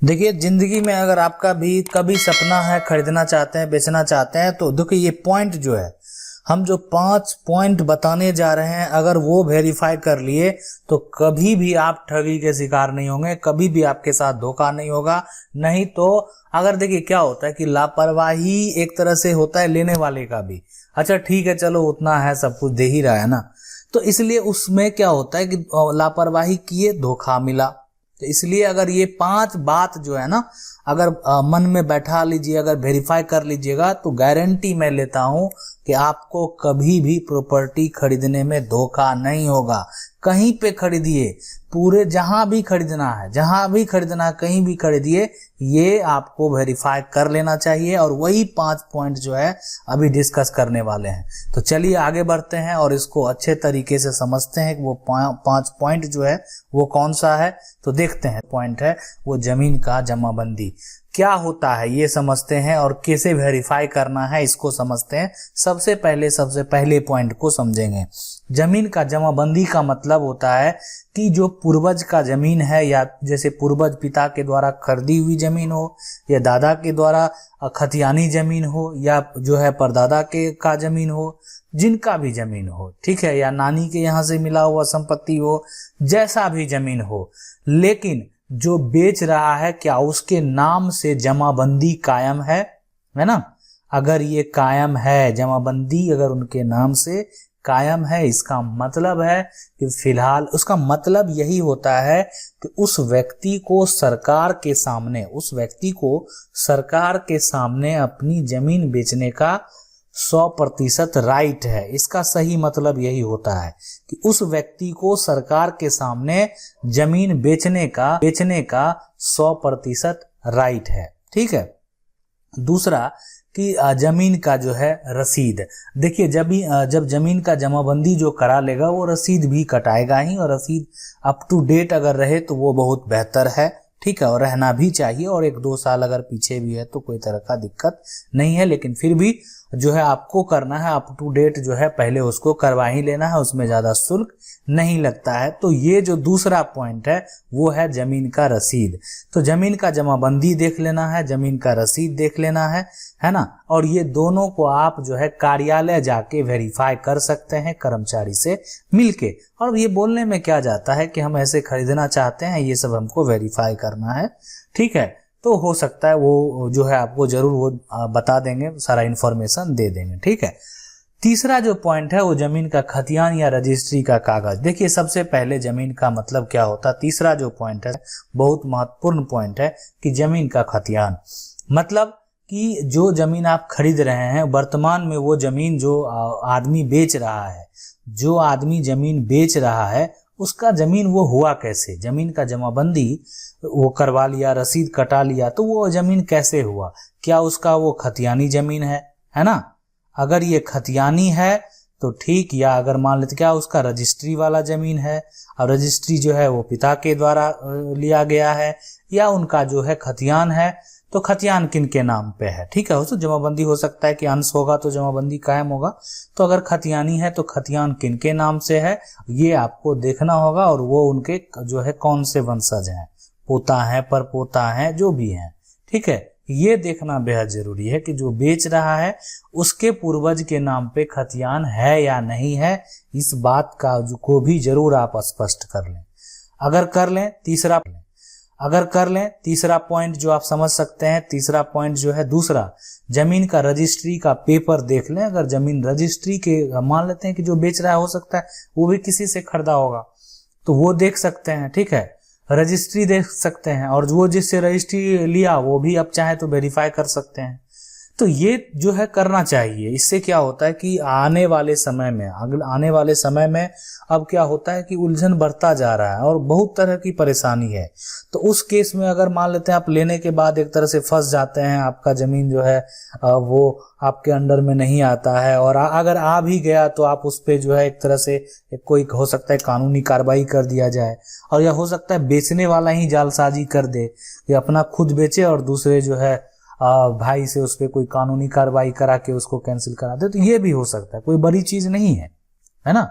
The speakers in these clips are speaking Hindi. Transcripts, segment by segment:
देखिए, जिंदगी में अगर आपका भी कभी सपना है, खरीदना चाहते हैं, बेचना चाहते हैं, तो देखिए ये पॉइंट जो है, हम जो 5 पॉइंट बताने जा रहे हैं, अगर वो वेरीफाई कर लिए तो कभी भी आप ठगी के शिकार नहीं होंगे, कभी भी आपके साथ धोखा नहीं होगा। नहीं तो अगर देखिए क्या होता है कि लापरवाही एक तरह से होता है लेने वाले का भी। अच्छा ठीक है, चलो उतना है, सब कुछ दे ही रहा है ना, तो इसलिए उसमें क्या होता है कि लापरवाही किए, धोखा मिला। तो इसलिए अगर ये 5 बात जो है ना, अगर मन में बैठा लीजिए, अगर वेरीफाई कर लीजिएगा, तो गारंटी मैं लेता हूं कि आपको कभी भी प्रॉपर्टी खरीदने में धोखा नहीं होगा। कहीं पे खरीदिए, पूरे जहां भी खरीदना है, कहीं भी खरीदिए, ये आपको वेरीफाई कर लेना चाहिए। और वही 5 पॉइंट जो है अभी डिस्कस करने वाले हैं। तो चलिए आगे बढ़ते हैं और इसको अच्छे तरीके से समझते हैं कि वो 5 पॉइंट जो है वो कौन सा है। तो देखते हैं, पॉइंट है वो जमीन का जमाबंदी। क्या होता है ये समझते हैं और कैसे वेरीफाई करना है इसको समझते हैं। सबसे पहले पॉइंट को समझेंगे। जमीन का जमाबंदी का मतलब होता है कि जो पूर्वज का जमीन है, या जैसे पूर्वज पिता के द्वारा खरीदी हुई जमीन हो, या दादा के द्वारा खतियानी जमीन हो, या जो है परदादा के का जमीन हो, जिनका भी जमीन हो, ठीक है, या नानी के यहाँ से मिला हुआ संपत्ति हो, जैसा भी जमीन हो, लेकिन जो बेच रहा है क्या उसके नाम से जमाबंदी कायम है ना। अगर ये कायम है, जमाबंदी अगर उनके नाम से कायम है, इसका मतलब है कि फिलहाल उसका मतलब यही होता है कि उस व्यक्ति को सरकार के सामने अपनी जमीन बेचने का 100% राइट है। इसका सही मतलब यही होता है कि उस व्यक्ति को सरकार के सामने जमीन बेचने का 100% राइट है, ठीक है। दूसरा कि जमीन का जो है रसीद, देखिए जब जमीन का जमाबंदी जो करा लेगा वो रसीद भी कटाएगा ही, और रसीद अप टू डेट अगर रहे तो वो बहुत बेहतर है, ठीक है, और रहना भी चाहिए। और 1-2 साल अगर पीछे भी है तो कोई तरह का दिक्कत नहीं है, लेकिन फिर भी जो है आपको करना है अप टू डेट जो है पहले उसको करवा ही लेना है, उसमें ज्यादा शुल्क नहीं लगता है। तो ये जो दूसरा पॉइंट है वो है जमीन का रसीद। तो जमीन का जमाबंदी देख लेना है, जमीन का रसीद देख लेना है ना। और ये दोनों को आप जो है कार्यालय जाके वेरीफाई कर सकते हैं कर्मचारी से मिलके। और ये बोलने में क्या जाता है कि हम ऐसे खरीदना चाहते हैं, ये सब हमको वेरीफाई करना है, ठीक है। तो हो सकता है वो जो है आपको जरूर वो बता देंगे, सारा इन्फॉर्मेशन दे देंगे, ठीक है। तीसरा जो पॉइंट है वो जमीन का खतियान या रजिस्ट्री का कागज। देखिए सबसे पहले जमीन का मतलब क्या होता है। तीसरा जो पॉइंट है बहुत महत्वपूर्ण पॉइंट है कि जमीन का खतियान मतलब कि जो जमीन आप खरीद रहे हैं, वर्तमान में वो जमीन जो आदमी बेच रहा है उसका जमीन वो हुआ कैसे, जमीन का जमाबंदी वो करवा लिया, रसीद कटा लिया, तो वो जमीन कैसे हुआ, क्या उसका वो खतियानी जमीन है ना। अगर ये खतियानी है तो ठीक, या अगर मान लेते क्या उसका रजिस्ट्री वाला जमीन है, और रजिस्ट्री जो है वो पिता के द्वारा लिया गया है, या उनका जो है खतियान है, तो खतियान किन के नाम पे है, ठीक है। तो जमाबंदी हो सकता है कि अंश होगा तो जमाबंदी कायम होगा। तो अगर खतियानी है तो खतियान किन के नाम से है ये आपको देखना होगा, और वो उनके जो है कौन से वंशज हैं, पोता है, परपोता है, जो भी हैं, ठीक है। ये देखना बेहद जरूरी है कि जो बेच रहा है उसके पूर्वज के नाम पे खतियान है या नहीं है। इस बात का को भी जरूर आप स्पष्ट कर लें। अगर कर लें तीसरा पॉइंट जो आप समझ सकते हैं, तीसरा पॉइंट जो है दूसरा, जमीन का रजिस्ट्री का पेपर देख लें। अगर जमीन रजिस्ट्री के, मान लेते हैं कि जो बेच रहा है हो सकता है वो भी किसी से खरीदा होगा, तो वो देख सकते हैं, ठीक है, रजिस्ट्री देख सकते हैं, और वो जिससे रजिस्ट्री लिया वो भी आप चाहे तो वेरीफाई कर सकते हैं। तो ये जो है करना चाहिए। इससे क्या होता है कि आने वाले समय में अब क्या होता है कि उलझन बढ़ता जा रहा है और बहुत तरह की परेशानी है। तो उस केस में अगर मान लेते हैं आप लेने के बाद एक तरह से फंस जाते हैं, आपका जमीन जो है वो आपके अंडर में नहीं आता है, और अगर आ भी गया तो आप उस पे जो है एक तरह से कोई हो सकता है कानूनी कार्रवाई कर दिया जाए, और या हो सकता है बेचने वाला ही जालसाजी कर दे कि अपना खुद बेचे और दूसरे जो है भाई से उस पे कोई कानूनी कार्रवाई करा के उसको कैंसिल करा दे। तो ये भी हो सकता है, कोई बड़ी चीज नहीं है ना।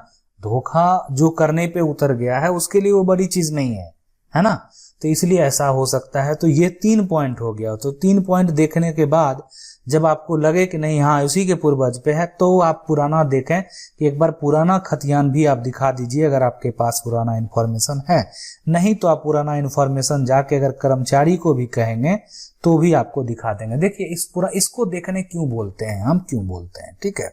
धोखा जो करने पे उतर गया है उसके लिए वो बड़ी चीज नहीं है है ना। तो इसलिए ऐसा हो सकता है। तो ये 3 पॉइंट हो गया। तो 3 पॉइंट देखने के बाद जब आपको लगे कि नहीं हाँ उसी के पूर्वज पे है, तो आप पुराना देखें कि एक बार पुराना खतियान भी आप दिखा दीजिए अगर आपके पास पुराना इन्फॉर्मेशन है। नहीं तो आप पुराना इन्फॉर्मेशन जाके अगर कर्मचारी को भी कहेंगे तो भी आपको दिखा देंगे। देखिए इसको देखने क्यों बोलते हैं, हम क्यों बोलते हैं, ठीक है।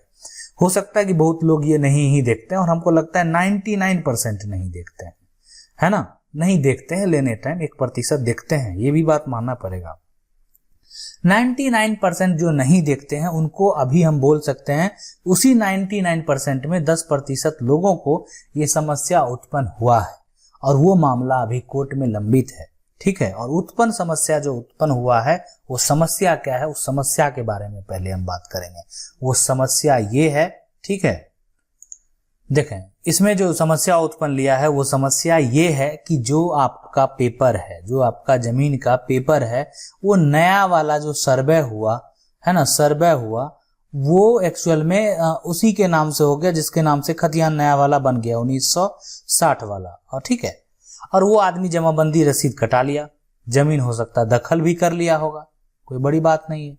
हो सकता है कि बहुत लोग ये नहीं ही देखते हैं और हमको लगता है 99% नहीं देखते हैं, है ना, नहीं देखते हैं, लेने टाइम 1% देखते हैं, ये भी बात मानना पड़ेगा। 99% जो नहीं देखते हैं उनको अभी हम बोल सकते हैं उसी 99% में 10% लोगों को ये समस्या उत्पन्न हुआ है और वो मामला अभी कोर्ट में लंबित है, ठीक है। और उत्पन्न समस्या जो उत्पन्न हुआ है वो समस्या क्या है, उस समस्या के बारे में पहले हम बात करेंगे। वो समस्या ये है, ठीक है। देखें इसमें जो समस्या उत्पन्न लिया है वो समस्या ये है कि जो आपका पेपर है, जो आपका जमीन का पेपर है, वो नया वाला जो सर्वे हुआ है ना, सर्वे हुआ, वो एक्चुअल में उसी के नाम से हो गया जिसके नाम से खतियान नया वाला बन गया 1960 वाला, और ठीक है। और वो आदमी जमाबंदी रसीद कटा लिया, जमीन हो सकता है दखल भी कर लिया होगा, कोई बड़ी बात नहीं है।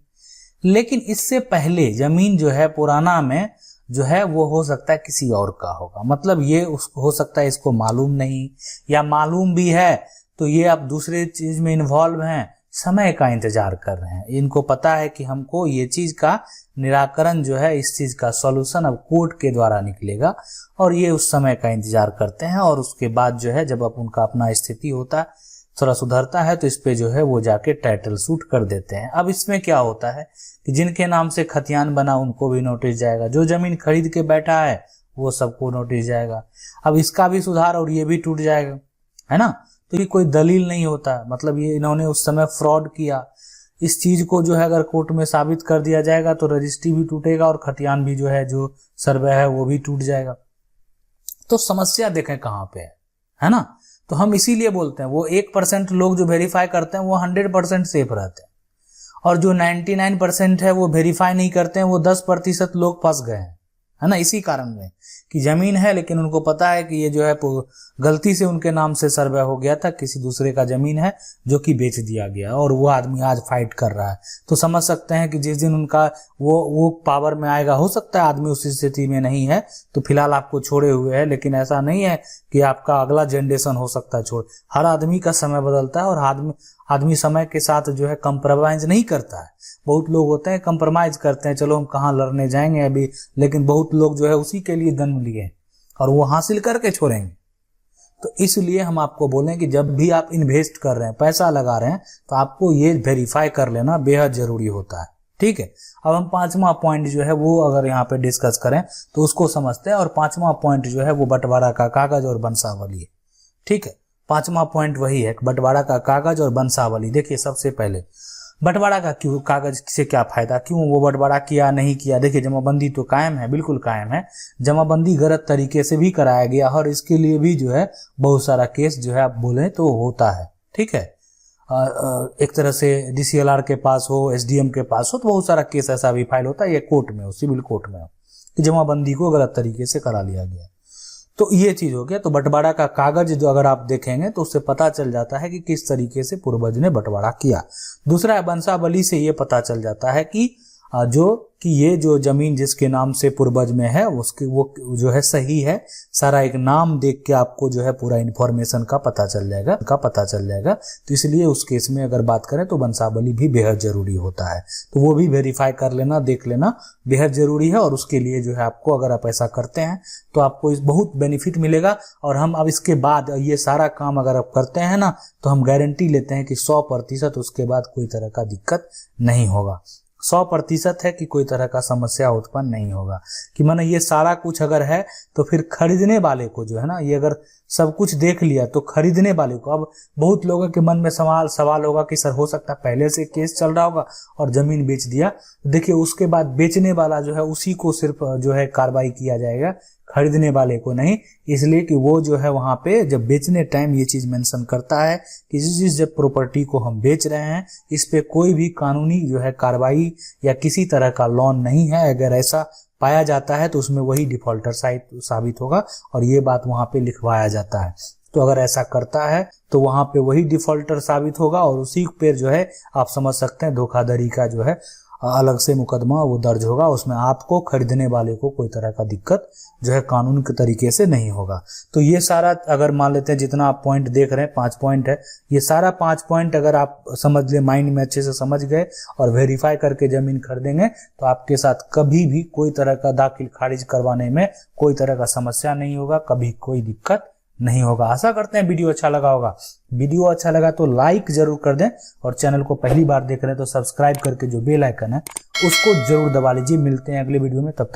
लेकिन इससे पहले जमीन जो है पुराना में जो है वो हो सकता है किसी और का होगा, मतलब ये हो सकता है इसको मालूम नहीं, या मालूम भी है तो ये अब दूसरे चीज में इन्वॉल्व हैं, समय का इंतजार कर रहे हैं। इनको पता है कि हमको ये चीज का निराकरण जो है, इस चीज का सॉल्यूशन अब कोर्ट के द्वारा निकलेगा, और ये उस समय का इंतजार करते हैं। और उसके बाद जो है जब उनका अपना स्थिति होता है, थोड़ा सुधरता है, तो इस पे जो है वो जाके टाइटल सूट कर देते हैं। अब इसमें क्या होता है कि जिनके नाम से खतियान बना उनको भी नोटिस जाएगा, जो जमीन खरीद के बैठा है वो सबको नोटिस जाएगा। अब इसका भी सुधार और ये भी टूट जाएगा, है ना। तो ये कोई दलील नहीं होता, मतलब ये इन्होंने उस समय फ्रॉड किया। इस चीज को जो है अगर कोर्ट में साबित कर दिया जाएगा तो रजिस्ट्री भी टूटेगा और खतियान भी जो है, जो सर्वे है वो भी टूट जाएगा। तो समस्या देखें कहाँ पे है ना। तो हम इसीलिए बोलते हैं वो 1% लोग जो वेरीफाई करते हैं वो 100% सेफ रहते हैं, और जो 99% है वो वेरीफाई नहीं करते हैं, वो 10% लोग फंस गए हैं, है ना। इसी कारण में कि जमीन है लेकिन उनको पता है कि ये जो है गलती से उनके नाम से सर्वे हो गया था, किसी दूसरे का जमीन है जो कि बेच दिया गया, और वो आदमी आज फाइट कर रहा है। तो समझ सकते हैं कि जिस दिन उनका वो पावर में आएगा, हो सकता है आदमी उस स्थिति में नहीं है तो फिलहाल आपको छोड़े हुए है, लेकिन ऐसा नहीं है कि आपका अगला जनरेशन हो सकता है छोड़। हर आदमी का समय बदलता है और आदमी समय के साथ जो है कंप्रोमाइज नहीं करता है। बहुत लोग होते हैं कंप्रोमाइज करते हैं, चलो हम कहाँ लड़ने जाएंगे अभी, लेकिन बहुत लोग जो है उसी के लिए जन्म लिए और वो हासिल करके छोड़ेंगे। तो इसलिए हम आपको बोलें कि जब भी आप इन्वेस्ट कर रहे हैं, पैसा लगा रहे हैं, तो आपको ये वेरीफाई कर लेना बेहद जरूरी होता है, ठीक है। अब हम 5वां पॉइंट जो है वो अगर यहाँ पे डिस्कस करें तो उसको समझते हैं। और 5वां पॉइंट जो है वो बंटवारा का कागज और वंशावली है, ठीक है। 5वां पॉइंट वही है, बंटवारा का कागज और वंशावली। देखिए सबसे पहले बंटवारा का क्यों कागज से क्या फायदा, क्यों वो बंटवारा किया नहीं किया। देखिए जमाबंदी तो कायम है, बिल्कुल कायम है। जमाबंदी गलत तरीके से भी कराया गया और इसके लिए भी जो है बहुत सारा केस जो है आप बोले तो होता है, ठीक है। एक तरह से DCLR के पास हो, SDM के पास हो, तो बहुत सारा केस ऐसा भी फाइल होता है, ये कोर्ट में हो, सिविल कोर्ट में हो, कि जमाबंदी को गलत तरीके से करा लिया गया। तो ये चीज हो गया। तो बंटवारा का कागज जो अगर आप देखेंगे तो उससे पता चल जाता है कि किस तरीके से पूर्वज ने बंटवारा किया। दूसरा है वंशावली से ये पता चल जाता है कि ये जो जमीन जिसके नाम से पूर्वज में है उसकी वो जो है सही है। सारा एक नाम देख के आपको जो है पूरा इन्फॉर्मेशन का पता चल जाएगा। तो इसलिए उस केस में अगर बात करें तो वंशावली भी बेहद जरूरी होता है। तो वो भी वेरीफाई कर लेना, देख लेना बेहद जरूरी है। और उसके लिए जो है आपको अगर आप ऐसा करते हैं तो आपको बहुत बेनिफिट मिलेगा। और हम अब इसके बाद ये सारा काम अगर आप करते हैं ना तो हम गारंटी लेते हैं कि 100% उसके बाद कोई तरह का दिक्कत नहीं होगा। 100% है कि कोई तरह का समस्या उत्पन्न नहीं होगा। कि माने ये सारा कुछ अगर है तो फिर खरीदने वाले को जो है ना, ये अगर सब कुछ देख लिया तो खरीदने वाले को, अब बहुत लोगों के मन में सवाल होगा कि सर हो सकता है पहले से केस चल रहा होगा और जमीन बेच दिया। देखिए उसके बाद बेचने वाला जो है उसी को सिर्फ जो है कार्रवाई किया जाएगा, खरीदने वाले को नहीं। इसलिए कि वो जो है वहां पे जब बेचने टाइम ये चीज मेंशन करता है कि जिस जब प्रॉपर्टी को हम बेच रहे हैं इस पे कोई भी कानूनी जो है कार्रवाई या किसी तरह का लॉन नहीं है। अगर ऐसा पाया जाता है तो उसमें वही डिफॉल्टर साबित होगा और ये बात वहां पे लिखवाया जाता है। तो अगर ऐसा करता है तो वहां पे वही डिफॉल्टर साबित होगा और उसी पे जो है आप समझ सकते हैं धोखाधड़ी का जो है अलग से मुकदमा वो दर्ज होगा। उसमें आपको, खरीदने वाले को कोई तरह का दिक्कत जो है कानून के तरीके से नहीं होगा। तो ये सारा अगर मान लेते हैं जितना आप पॉइंट देख रहे हैं 5 पॉइंट है, ये सारा 5 पॉइंट अगर आप समझ ले, माइंड में अच्छे से समझ गए और वेरीफाई करके जमीन खरीदेंगे तो आपके साथ कभी भी कोई तरह का दाखिल खारिज करवाने में कोई तरह का समस्या नहीं होगा, कभी कोई दिक्कत नहीं होगा। आशा करते हैं वीडियो अच्छा लगा होगा। वीडियो अच्छा लगा तो लाइक जरूर कर दें और चैनल को पहली बार देख रहे हैं तो सब्सक्राइब करके जो बेल आइकन है उसको जरूर दबा लीजिए। मिलते हैं अगले वीडियो में, तब तक